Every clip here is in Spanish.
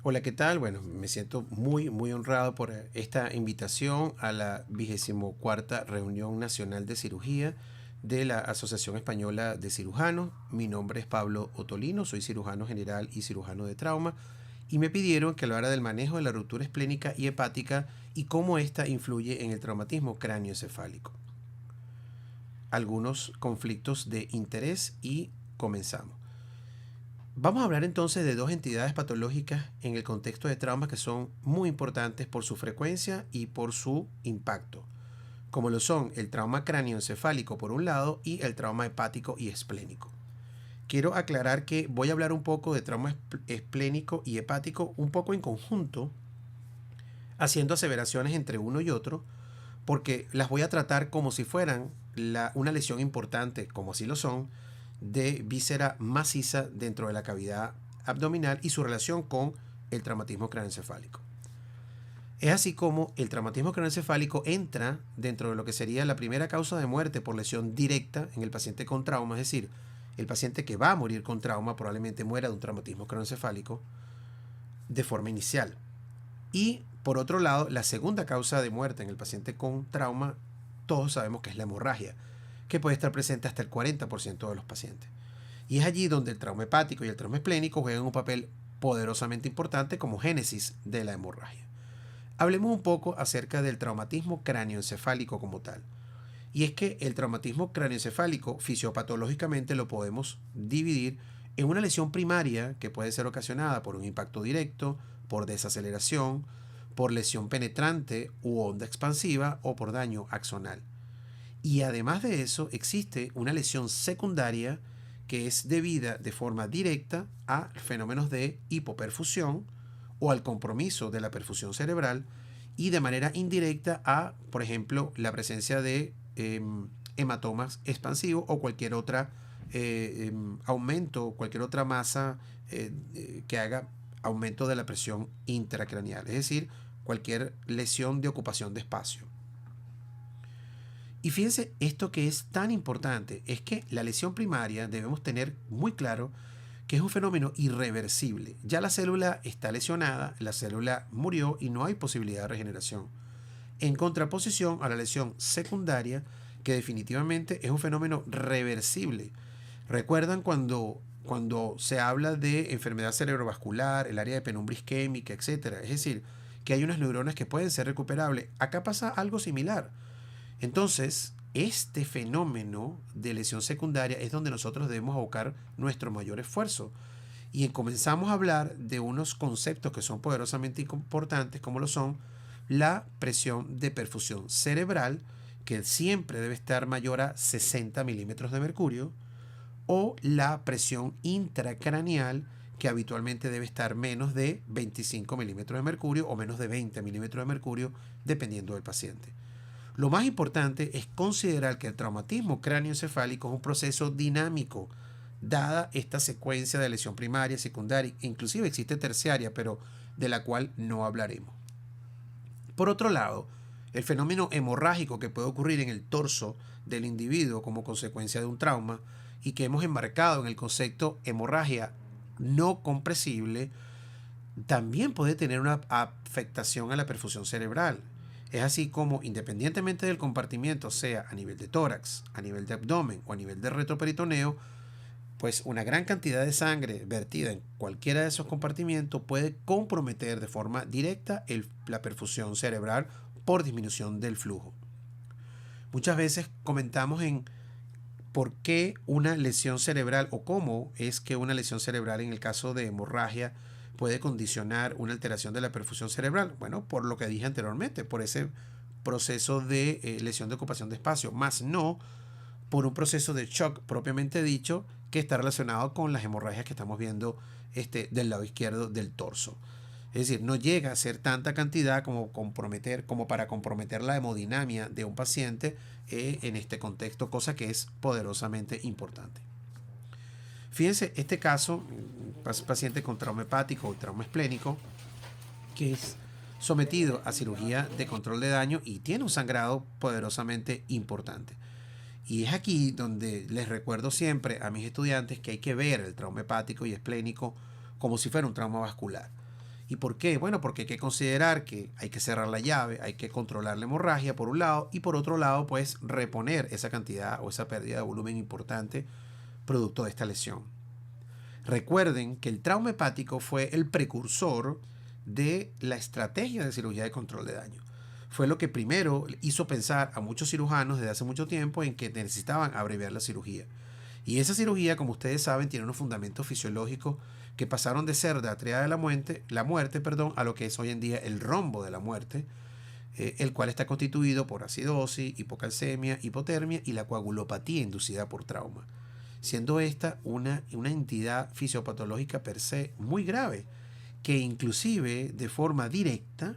Hola, ¿qué tal? Bueno, me siento muy honrado por esta invitación a la 24ª Reunión Nacional de Cirugía de la Asociación Española de Cirujanos. Mi nombre es Pablo Otolino, soy cirujano general y cirujano de trauma, y me pidieron que hablara del manejo de la ruptura esplénica y hepática y cómo ésta influye en el traumatismo cráneoencefálico. Algunos conflictos de interés y comenzamos. Vamos a hablar entonces de dos entidades patológicas en el contexto de traumas que son muy importantes por su frecuencia y por su impacto, como lo son el trauma cráneoencefálico por un lado y el trauma hepático y esplénico. Quiero aclarar que voy a hablar un poco de trauma esplénico y hepático un poco en conjunto, haciendo aseveraciones entre uno y otro, porque las voy a tratar como si fueran una lesión importante, como así lo son, de víscera maciza dentro de la cavidad abdominal y su relación con el traumatismo craneoencefálico. Es así como el traumatismo craneoencefálico entra dentro de lo que sería la primera causa de muerte por lesión directa en el paciente con trauma, es decir, el paciente que va a morir con trauma probablemente muera de un traumatismo craneoencefálico de forma inicial. Y por otro lado, la segunda causa de muerte en el paciente con trauma, todos sabemos que es la hemorragia, que puede estar presente hasta el 40% de los pacientes. Y es allí donde el trauma hepático y el trauma esplénico juegan un papel poderosamente importante como génesis de la hemorragia. Hablemos un poco acerca del traumatismo cráneoencefálico como tal. Y es que el traumatismo cráneoencefálico fisiopatológicamente lo podemos dividir en una lesión primaria que puede ser ocasionada por un impacto directo, por desaceleración, por lesión penetrante u onda expansiva o por daño axonal. Y además de eso existe una lesión secundaria que es debida de forma directa a fenómenos de hipoperfusión o al compromiso de la perfusión cerebral y de manera indirecta a, por ejemplo, la presencia de hematomas expansivos o cualquier otra aumento, cualquier otra masa que haga aumento de la presión intracraneal, es decir, cualquier lesión de ocupación de espacio. Y fíjense, esto que es tan importante es que la lesión primaria debemos tener muy claro que es un fenómeno irreversible. Ya la célula está lesionada, la célula murió y no hay posibilidad de regeneración. En contraposición a la lesión secundaria, que definitivamente es un fenómeno reversible. ¿Recuerdan cuando se habla de enfermedad cerebrovascular, el área de penumbra isquémica, etcétera? Es decir, que hay unas neuronas que pueden ser recuperables. Acá pasa algo similar. Entonces, este fenómeno de lesión secundaria es donde nosotros debemos abocar nuestro mayor esfuerzo. Y comenzamos a hablar de unos conceptos que son poderosamente importantes, como lo son la presión de perfusión cerebral, que siempre debe estar mayor a 60 milímetros de mercurio, o la presión intracraneal, que habitualmente debe estar menos de 25 milímetros de mercurio o menos de 20 milímetros de mercurio, dependiendo del paciente. Lo más importante es considerar que el traumatismo cráneoencefálico es un proceso dinámico, dada esta secuencia de lesión primaria, secundaria, inclusive existe terciaria, pero de la cual no hablaremos. Por otro lado, el fenómeno hemorrágico que puede ocurrir en el torso del individuo como consecuencia de un trauma y que hemos enmarcado en el concepto hemorragia no compresible, también puede tener una afectación a la perfusión cerebral. Es así como, independientemente del compartimiento, sea a nivel de tórax, a nivel de abdomen o a nivel de retroperitoneo, pues una gran cantidad de sangre vertida en cualquiera de esos compartimientos puede comprometer de forma directa la perfusión cerebral por disminución del flujo. Muchas veces comentamos en por qué una lesión cerebral o cómo es que una lesión cerebral en el caso de hemorragia puede condicionar una alteración de la perfusión cerebral. Bueno, por lo que dije anteriormente, por ese proceso de lesión de ocupación de espacio, más no por un proceso de shock propiamente dicho que está relacionado con las hemorragias que estamos viendo del lado izquierdo del torso. Es decir, no llega a ser tanta cantidad como para comprometer la hemodinamia de un paciente en este contexto, cosa que es poderosamente importante. Fíjense, este caso, paciente con trauma hepático o trauma esplénico, que es sometido a cirugía de control de daño y tiene un sangrado poderosamente importante. Y es aquí donde les recuerdo siempre a mis estudiantes que hay que ver el trauma hepático y esplénico como si fuera un trauma vascular. ¿Y por qué? Bueno, porque hay que considerar que hay que cerrar la llave, hay que controlar la hemorragia por un lado y por otro lado, pues reponer esa cantidad o esa pérdida de volumen importante producto de esta lesión. Recuerden que el trauma hepático fue el precursor de la estrategia de cirugía de control de daño. Fue lo que primero hizo pensar a muchos cirujanos desde hace mucho tiempo en que necesitaban abreviar la cirugía. Y esa cirugía, como ustedes saben, tiene unos fundamentos fisiológicos que pasaron de ser la triada de la muerte, a lo que es hoy en día el rombo de la muerte, el cual está constituido por acidosis, hipocalcemia, hipotermia y la coagulopatía inducida por trauma, siendo esta una entidad fisiopatológica per se muy grave, que inclusive de forma directa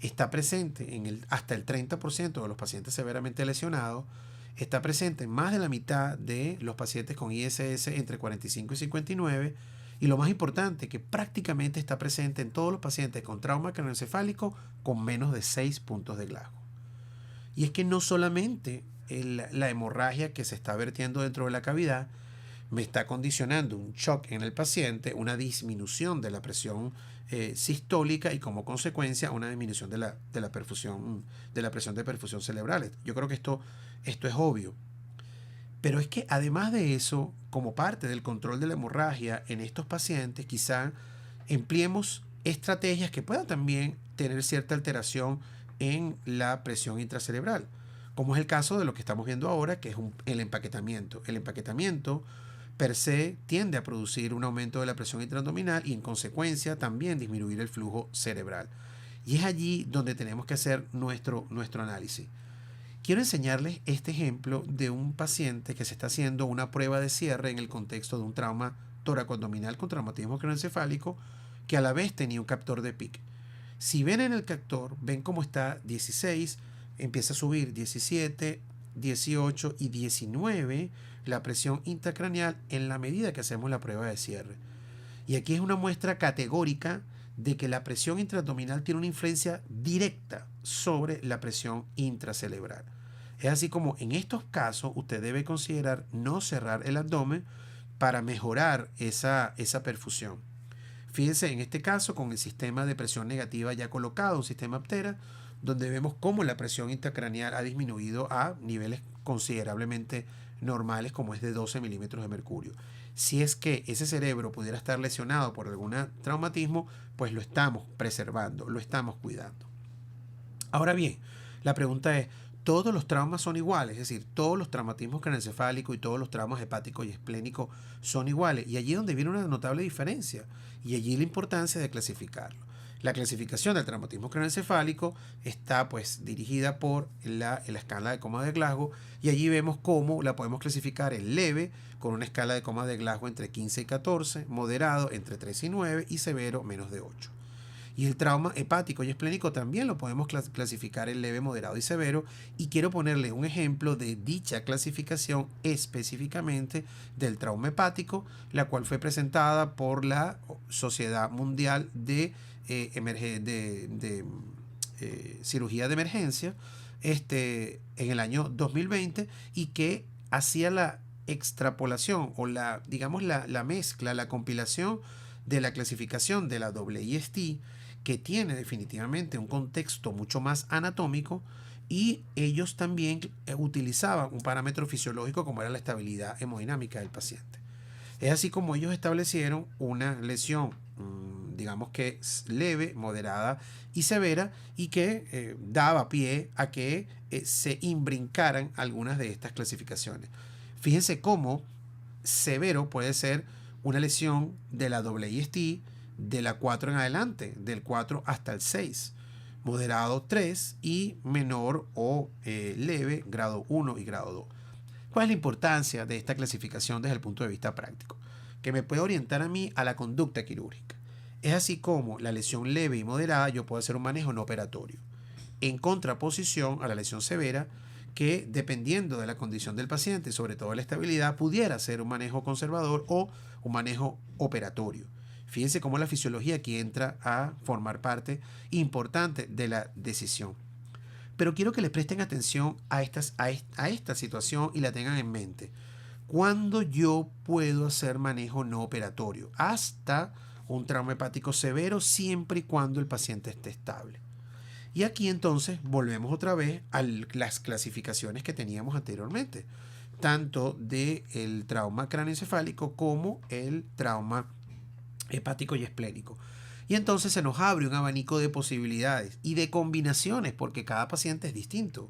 está presente hasta el 30% de los pacientes severamente lesionados, está presente en más de la mitad de los pacientes con ISS entre 45 y 59, y lo más importante, que prácticamente está presente en todos los pacientes con trauma craneoencefálico con menos de 6 puntos de Glasgow. Y es que no solamente la hemorragia que se está vertiendo dentro de la cavidad me está condicionando un shock en el paciente, una disminución de la presión sistólica y como consecuencia una disminución de la perfusión, de la presión de perfusión cerebral. Yo creo que esto es obvio. Pero es que además de eso, como parte del control de la hemorragia en estos pacientes, quizá empleemos estrategias que puedan también tener cierta alteración en la presión intracerebral, como es el caso de lo que estamos viendo ahora, que es el empaquetamiento. El empaquetamiento per se tiende a producir un aumento de la presión intraabdominal y en consecuencia también disminuir el flujo cerebral. Y es allí donde tenemos que hacer nuestro análisis. Quiero enseñarles este ejemplo de un paciente que se está haciendo una prueba de cierre en el contexto de un trauma tóraco-abdominal con traumatismo craneoencefálico que a la vez tenía un captor de PIC. Si ven en el captor, ven cómo está 16, empieza a subir 17, 18 y 19 la presión intracraneal en la medida que hacemos la prueba de cierre. Y aquí es una muestra categórica de que la presión intraabdominal tiene una influencia directa sobre la presión intracerebral. Es así como en estos casos usted debe considerar no cerrar el abdomen para mejorar esa perfusión. Fíjense en este caso con el sistema de presión negativa ya colocado, un sistema Aptera, donde vemos cómo la presión intracraneal ha disminuido a niveles considerablemente normales, como es de 12 milímetros de mercurio. Si es que ese cerebro pudiera estar lesionado por algún traumatismo, pues lo estamos preservando, lo estamos cuidando. Ahora bien, la pregunta es, ¿todos los traumas son iguales? Es decir, ¿todos los traumatismos craneoencefálicos y todos los traumas hepáticos y esplénicos son iguales? Y allí es donde viene una notable diferencia, y allí la importancia de clasificarlo. La clasificación del traumatismo craneoencefálico está pues dirigida por la escala de coma de Glasgow, y allí vemos cómo la podemos clasificar en leve con una escala de coma de Glasgow entre 15 y 14, moderado entre 3 y 9 y severo menos de 8. Y el trauma hepático y esplénico también lo podemos clasificar en leve, moderado y severo, y quiero ponerle un ejemplo de dicha clasificación específicamente del trauma hepático, la cual fue presentada por la Sociedad Mundial de Cirugía de Emergencia en el año 2020, y que hacía la extrapolación o la mezcla, la compilación de la clasificación de la WIST, que tiene definitivamente un contexto mucho más anatómico, y ellos también utilizaban un parámetro fisiológico como era la estabilidad hemodinámica del paciente. Es así como ellos establecieron una lesión, digamos que leve, moderada y severa, y que daba pie a que se imbrincaran algunas de estas clasificaciones. Fíjense cómo severo puede ser una lesión de la WIST de la 4 en adelante, del 4 hasta el 6, moderado 3 y menor o leve grado 1 y grado 2. ¿Cuál es la importancia de esta clasificación desde el punto de vista práctico? Que me puede orientar a mí a la conducta quirúrgica. Es así como la lesión leve y moderada yo puedo hacer un manejo no operatorio, en contraposición a la lesión severa, que dependiendo de la condición del paciente, sobre todo la estabilidad, pudiera ser un manejo conservador o un manejo operatorio. Fíjense cómo la fisiología aquí entra a formar parte importante de la decisión. Pero quiero que les presten atención a esta situación y la tengan en mente. ¿Cuándo yo puedo hacer manejo no operatorio? Hasta un trauma hepático severo siempre y cuando el paciente esté estable. Y aquí entonces volvemos otra vez a las clasificaciones que teníamos anteriormente, tanto del trauma craneoencefálico como el trauma hepático y esplénico. Y entonces se nos abre un abanico de posibilidades y de combinaciones, porque cada paciente es distinto.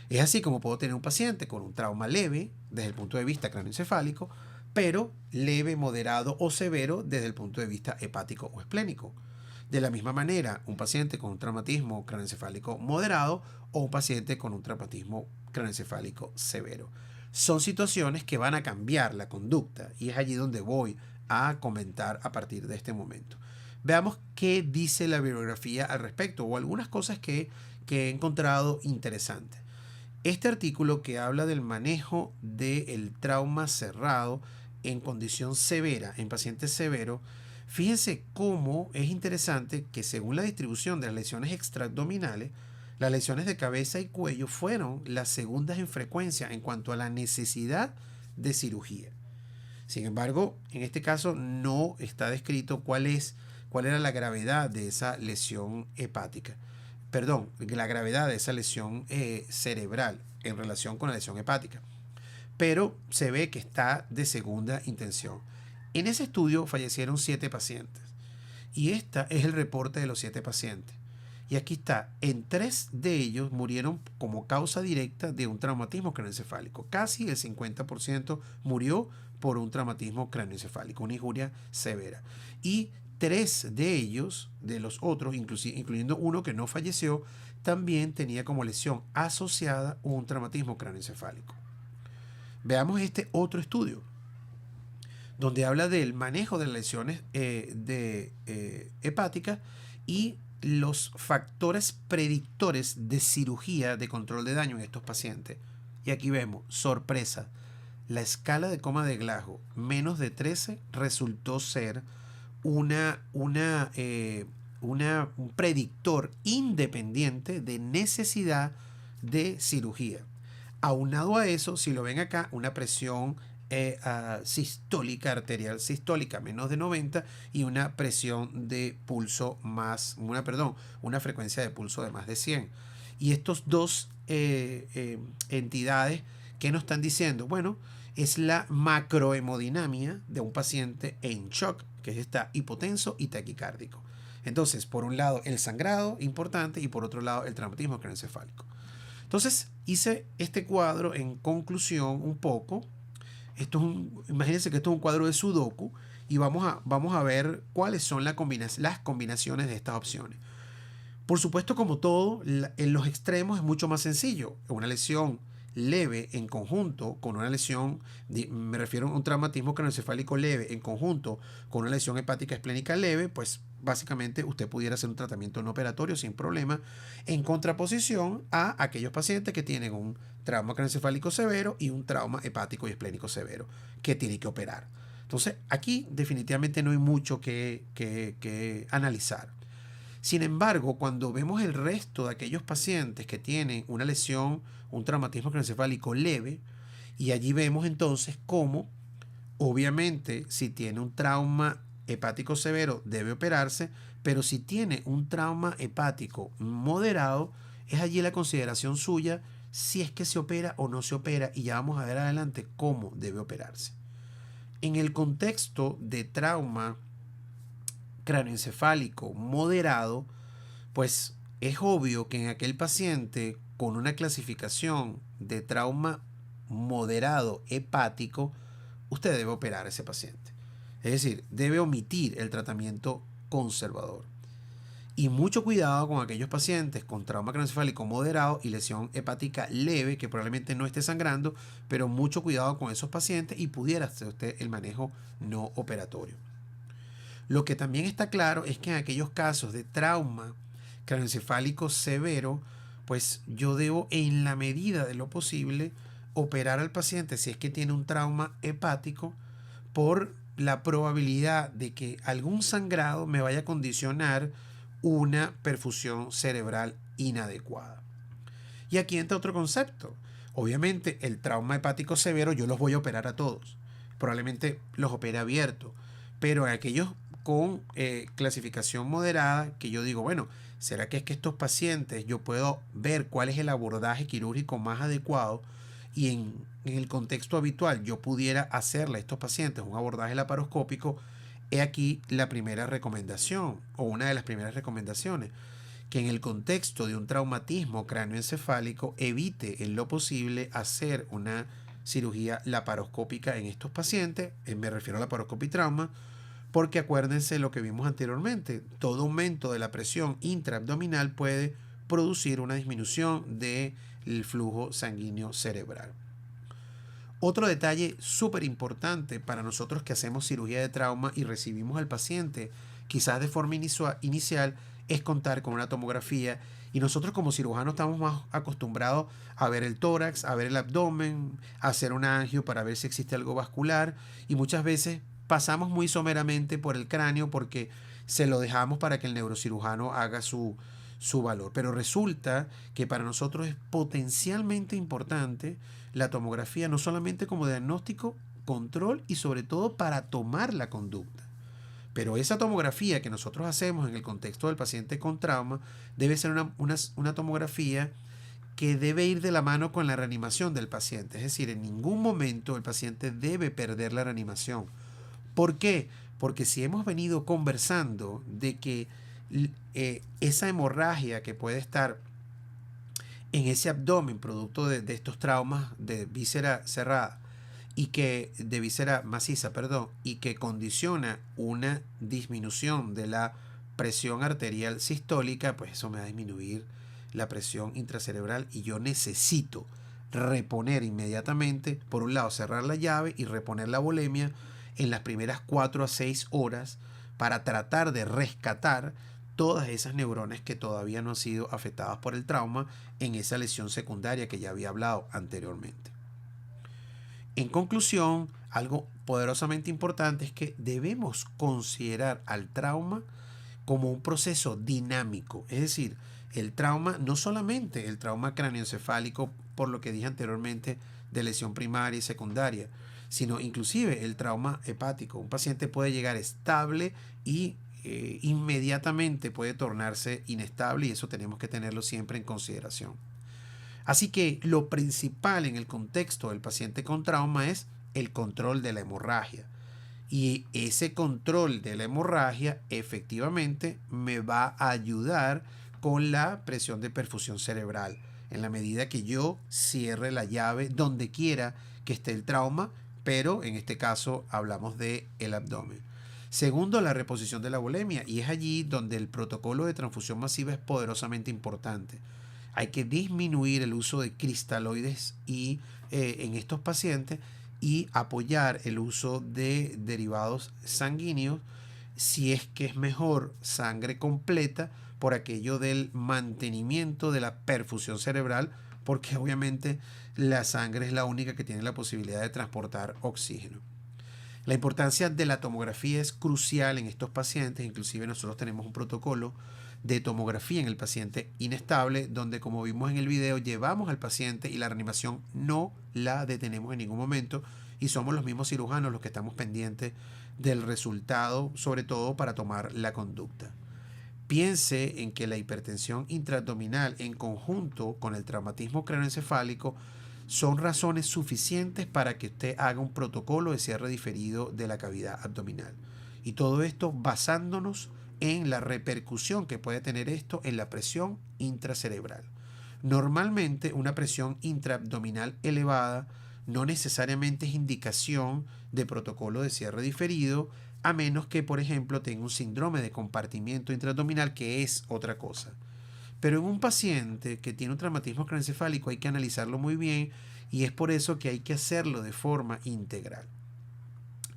Es así como puedo tener un paciente con un trauma leve desde el punto de vista craneoencefálico, pero leve, moderado o severo desde el punto de vista hepático o esplénico. De la misma manera, un paciente con un traumatismo craneoencefálico moderado o un paciente con un traumatismo craneoencefálico severo. Son situaciones que van a cambiar la conducta y es allí donde voy a comentar a partir de este momento. Veamos qué dice la bibliografía al respecto o algunas cosas que he encontrado interesantes. Este artículo que habla del manejo del trauma cerrado en condición severa, en pacientes severos, fíjense cómo es interesante que según la distribución de las lesiones extraabdominales, las lesiones de cabeza y cuello fueron las segundas en frecuencia en cuanto a la necesidad de cirugía. Sin embargo, en este caso no está descrito cuál era la gravedad de esa lesión hepática. Perdón, la gravedad de esa lesión cerebral en relación con la lesión hepática. Pero se ve que está de segunda intención. En ese estudio fallecieron 7 pacientes. Y este es el reporte de los 7 pacientes. Y aquí está, en 3 de ellos murieron como causa directa de un traumatismo craneoencefálico. Casi el 50% murió por un traumatismo craneoencefálico, una injuria severa. Y 3 de ellos, de los otros, incluyendo uno que no falleció, también tenía como lesión asociada un traumatismo craneoencefálico. Veamos este otro estudio, donde habla del manejo de las lesiones hepáticas y los factores predictores de cirugía de control de daño en estos pacientes. Y aquí vemos, sorpresa, la escala de coma de Glasgow, menos de 13, resultó ser un predictor independiente de necesidad de cirugía. Aunado a eso, si lo ven acá, una presión sistólica, arterial sistólica menos de 90 y una presión de pulso una frecuencia de pulso de más de 100. Y estos dos entidades, ¿qué nos están diciendo? Bueno, es la macrohemodinamia de un paciente en shock, que está hipotenso y taquicárdico. Entonces, por un lado, el sangrado importante y por otro lado, el traumatismo craneoencefálico. Entonces, hice este cuadro en conclusión un poco. Imagínense que esto es un cuadro de Sudoku y vamos a ver cuáles son las combinaciones de estas opciones. Por supuesto, como todo, en los extremos es mucho más sencillo. Una lesión leve en conjunto con una lesión, me refiero a un traumatismo craneoencefálico leve en conjunto con una lesión hepática esplénica leve, pues básicamente usted pudiera hacer un tratamiento no operatorio sin problema, en contraposición a aquellos pacientes que tienen un trauma craneoencefálico severo y un trauma hepático y esplénico severo que tiene que operar. Entonces, aquí definitivamente no hay mucho que analizar. Sin embargo, cuando vemos el resto de aquellos pacientes que tienen una lesión, un traumatismo craneoencefálico leve, y allí vemos entonces cómo, obviamente, si tiene un trauma hepático severo, debe operarse, pero si tiene un trauma hepático moderado, es allí la consideración suya si es que se opera o no se opera, y ya vamos a ver adelante cómo debe operarse. En el contexto de trauma craneoencefálico moderado, pues es obvio que en aquel paciente con una clasificación de trauma moderado hepático, usted debe operar a ese paciente. Es decir, debe omitir el tratamiento conservador. Y mucho cuidado con aquellos pacientes con trauma craneoencefálico moderado y lesión hepática leve, que probablemente no esté sangrando, pero mucho cuidado con esos pacientes y pudiera hacer usted el manejo no operatorio. Lo que también está claro es que en aquellos casos de trauma craneoencefálico severo, pues yo debo, en la medida de lo posible, operar al paciente si es que tiene un trauma hepático, por la probabilidad de que algún sangrado me vaya a condicionar una perfusión cerebral inadecuada. Y aquí entra otro concepto. Obviamente el trauma hepático severo yo los voy a operar a todos. Probablemente los opere abierto. Pero en aquellos con clasificación moderada, que yo digo, bueno, ¿será que es que estos pacientes yo puedo ver cuál es el abordaje quirúrgico más adecuado y en el contexto habitual yo pudiera hacerle a estos pacientes un abordaje laparoscópico? He aquí la primera recomendación o una de las primeras recomendaciones, que en el contexto de un traumatismo cráneoencefálico evite en lo posible hacer una cirugía laparoscópica en estos pacientes. Me refiero a laparoscopia y trauma, porque acuérdense lo que vimos anteriormente, todo aumento de la presión intraabdominal puede producir una disminución del flujo sanguíneo cerebral. Otro detalle súper importante para nosotros que hacemos cirugía de trauma y recibimos al paciente quizás de forma inicial es contar con una tomografía, y nosotros como cirujanos estamos más acostumbrados a ver el tórax, a ver el abdomen, a hacer una angio para ver si existe algo vascular, y muchas veces pasamos muy someramente por el cráneo porque se lo dejamos para que el neurocirujano haga su valor. Pero resulta que para nosotros es potencialmente importante la tomografía, no solamente como diagnóstico, control y sobre todo para tomar la conducta. Pero esa tomografía que nosotros hacemos en el contexto del paciente con trauma debe ser una tomografía que debe ir de la mano con la reanimación del paciente. Es decir, en ningún momento el paciente debe perder la reanimación. ¿Por qué? Porque si hemos venido conversando de que esa hemorragia que puede estar en ese abdomen producto de estos traumas de víscera cerrada y que de víscera maciza, perdón, y que condiciona una disminución de la presión arterial sistólica, pues eso me va a disminuir la presión intracerebral y yo necesito reponer inmediatamente, por un lado cerrar la llave y reponer la volemia en las primeras 4 a 6 horas para tratar de rescatar todas esas neuronas que todavía no han sido afectadas por el trauma en esa lesión secundaria que ya había hablado anteriormente. En conclusión, algo poderosamente importante es que debemos considerar al trauma como un proceso dinámico. Es decir, el trauma, no solamente el trauma cráneoencefálico, por lo que dije anteriormente, de lesión primaria y secundaria, sino inclusive el trauma hepático. Un paciente puede llegar estable y inmediatamente puede tornarse inestable, y eso tenemos que tenerlo siempre en consideración. Así que lo principal en el contexto del paciente con trauma es el control de la hemorragia. Y ese control de la hemorragia efectivamente me va a ayudar con la presión de perfusión cerebral, en la medida que yo cierre la llave donde quiera que esté el trauma, pero en este caso hablamos de el abdomen. Segundo, la reposición de la volemia, y es allí donde el protocolo de transfusión masiva es poderosamente importante. Hay que disminuir el uso de cristaloides en estos pacientes y apoyar el uso de derivados sanguíneos, si es que es mejor sangre completa, por aquello del mantenimiento de la perfusión cerebral, porque obviamente la sangre es la única que tiene la posibilidad de transportar oxígeno. La importancia de la tomografía es crucial en estos pacientes. Inclusive nosotros tenemos un protocolo de tomografía en el paciente inestable, donde, como vimos en el video, llevamos al paciente y la reanimación no la detenemos en ningún momento, y somos los mismos cirujanos los que estamos pendientes del resultado, sobre todo para tomar la conducta. Piense en que la hipertensión intraabdominal en conjunto con el traumatismo craneoencefálico son razones suficientes para que usted haga un protocolo de cierre diferido de la cavidad abdominal. Y todo esto basándonos en la repercusión que puede tener esto en la presión intracerebral. Normalmente una presión intraabdominal elevada no necesariamente es indicación de protocolo de cierre diferido, a menos que, por ejemplo, tenga un síndrome de compartimiento intraabdominal, que es otra cosa. Pero en un paciente que tiene un traumatismo craneoencefálico hay que analizarlo muy bien, y es por eso que hay que hacerlo de forma integral.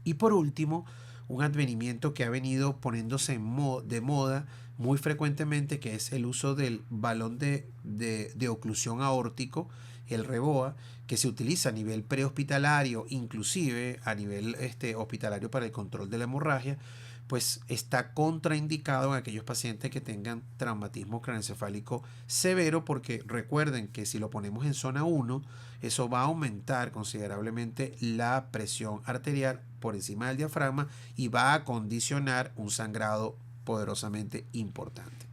Y por último, un advenimiento que ha venido poniéndose de moda muy frecuentemente, que es el uso del balón de oclusión aórtico, el REBOA, que se utiliza a nivel prehospitalario, inclusive a nivel hospitalario para el control de la hemorragia, pues está contraindicado en aquellos pacientes que tengan traumatismo craneoencefálico severo, porque recuerden que si lo ponemos en zona 1, eso va a aumentar considerablemente la presión arterial por encima del diafragma y va a condicionar un sangrado poderosamente importante.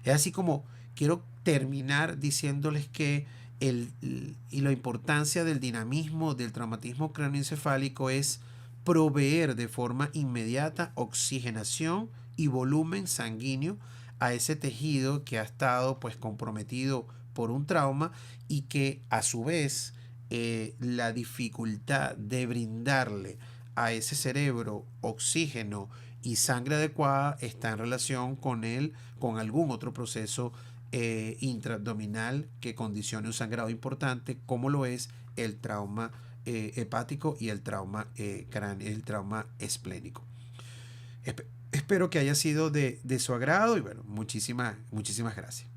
Es así como quiero terminar diciéndoles que y la importancia del dinamismo del traumatismo craneoencefálico es proveer de forma inmediata oxigenación y volumen sanguíneo a ese tejido que ha estado pues comprometido por un trauma, y que a su vez la dificultad de brindarle a ese cerebro oxígeno y sangre adecuada está en relación con algún otro proceso intraabdominal que condicione un sangrado importante, como lo es el trauma hepático y el trauma esplénico. Espero que haya sido de su agrado y bueno, muchísimas gracias.